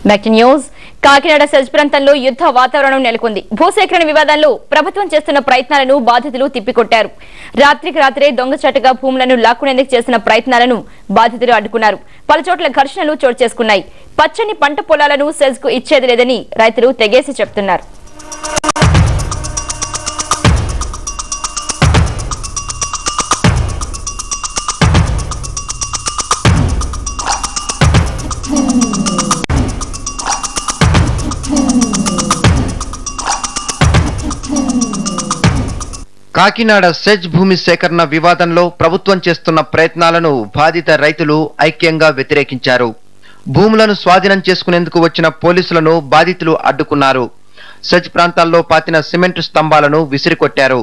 Back news Kakinada SEZ ప్రాంతంలో యుద్ధ వాతావరణం నెలకొంది. భూసేకరణ వివాదంలో ప్రభుత్వం చేస్తున్న ప్రయత్నాలను బాధితులు తిప్పికొట్టారు. రాత్రికి రాత్రే దొంగచాటుగా భూములను లాక్కునేందుకు చేసిన ప్రయత్నాలను బాధితులు అడ్డుకున్నారు. పలుచోట్ల ఘర్షణలు చోటు చేసుకున్నాయి. పచ్చని పంట పొలాలను సెజ్ కు ఇచ్చేది లేదని రైతులు తెగేసి చెప్తున్నారు. కాకినాడ సెజ్ భూమి సేకరణ వివాదంలో ప్రభుత్వం చేస్తున్న ప్రయత్నాలను బాధిత రైతులు ఐక్యంగా వ్యతిరేకించారు. భూములను స్వాధీనం చేసుకునేందుకు వచ్చిన పోలీసులను బాధితులు అడ్డుకున్నారు. సెజ్ ప్రాంతాల్లో పాతిన సిమెంట్ స్తంభాలను విసిరికొట్టారు.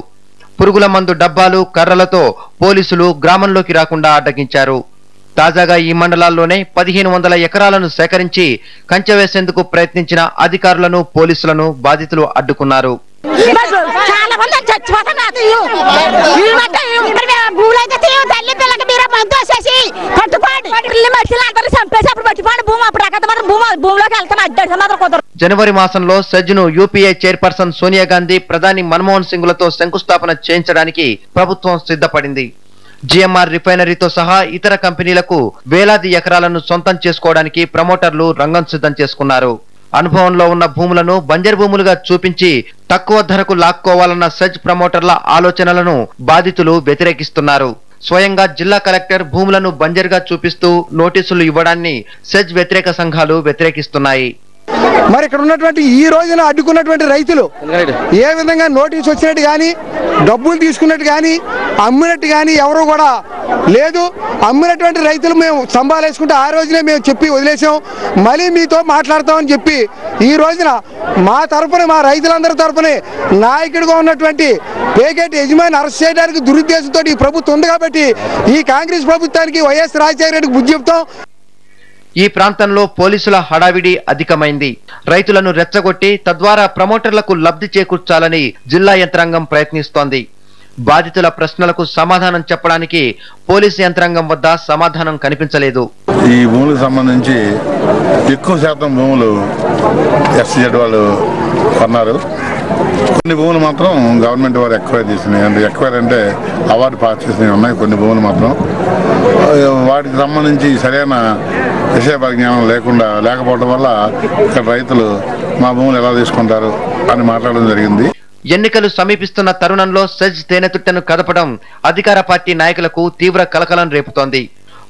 పురుగుల మందు డబ్బాలు, కర్రలతో పోలీసులు గ్రామంలోకి రాకుండా అడ్డగించారు. తాజాగా ఈ మండలాల్లోనే 1500 ఎకరాలను సేకరించి కంచె వేసేందుకు ప్రయత్నించిన అధికారులను, పోలీసులను బాధితులు అడ్డుకున్నారు. జనవరి మాసంలో సెజ్ను యూపీఏ చైర్పర్సన్ సోనియా గాంధీ, ప్రధాని మన్మోహన్ సింగ్ లతో శంకుస్థాపన చేయించడానికి ప్రభుత్వం సిద్ధపడింది. జిఎంఆర్ రిఫైనరీతో సహా ఇతర కంపెనీలకు వేలాది ఎకరాలను సొంతం చేసుకోవడానికి ప్రమోటర్లు రంగం సిద్ధం చేసుకున్నారు. అనుభవంలో ఉన్న భూములను బంజరు భూములుగా చూపించి తక్కువ ధరకు లాక్కోవాలన్న సెజ్ ప్రమోటర్ల ఆలోచనలను బాధితులు వ్యతిరేకిస్తున్నారు. స్వయంగా జిల్లా కలెక్టర్ భూములను బంజరుగా చూపిస్తూ నోటీసులు ఇవ్వడాన్ని సెజ్ వ్యతిరేక సంఘాలు వ్యతిరేకిస్తున్నాయి. మరి ఇక్కడ ఉన్నటువంటి ఈ రోజున అడ్డుకున్నటువంటి రైతులు ఏ విధంగా నోటీసు వచ్చినట్టు కానీ, డబ్బులు తీసుకున్నట్టు కానీ, అమ్మినట్టు కానీ ఎవరు కూడా లేదు. అమ్మినటువంటి రైతులు మేము స్తంభాలు వేసుకుంటే ఆ రోజునే మేము చెప్పి వదిలేసాం. మళ్ళీ మీతో మాట్లాడతామని చెప్పి ఈ రోజున మా తరఫున, మా రైతులందరి తరఫున నాయకుడిగా ఉన్నటువంటి పేకేటి యజమాని అరెస్ట్ చేయడానికి దురుద్దేశంతో ఈ ప్రభుత్వం ఉంది కాబట్టి ఈ కాంగ్రెస్ ప్రభుత్వానికి వైఎస్ రాజశేఖర రెడ్డికి బుద్ధి చెప్తాం. ఈ ప్రాంతంలో పోలీసుల హడావిడి అధికమైంది. రైతులను రెచ్చగొట్టి తద్వారా ప్రమోటర్లకు లబ్ధి చేకూర్చాలని జిల్లా యంత్రాంగం ప్రయత్నిస్తోంది. బాధితుల ప్రశ్నలకు సమాధానం చెప్పడానికి పోలీసు యంత్రాంగం వద్ద సమాధానం కనిపించలేదు. ఈ భూములకు సంబంధించి ఎక్కువ శాతం భూములు ఎస్సీజెడ్ వాళ్ళు కొన్నారు. కొన్ని భూములు మాత్రం గవర్నమెంట్ వారు ఎక్వైర్ చేసినాయి. అంటే ఎక్వైర్ అంటే అవార్డు పాస్ చేసినవి ఉన్నాయి. కొన్ని భూములు మాత్రం వాటికి సంబంధించి సరైన విషయ పరిజ్ఞానం లేకపోవడం వల్ల ఇక్కడ రైతులు మా భూములు ఎలా తీసుకుంటారు అని మాట్లాడడం జరిగింది. ఎన్నికలు సమీపిస్తున్న తరుణంలో సెజ్ తేనెతుట్టెను కదపడం అధికార పార్టీ నాయకులకు తీవ్ర కలకలం రేపుతోంది.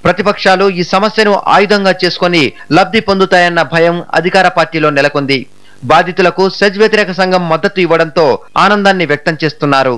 ప్రతిపక్షాలు ఈ సమస్యను ఆయుధంగా చేసుకుని లబ్ధి పొందుతాయన్న భయం అధికార పార్టీలో నెలకొంది. బాధితులకు సెజ్ వ్యతిరేక సంఘం మద్దతు ఇవ్వడంతో ఆనందాన్ని వ్యక్తం చేస్తున్నారు.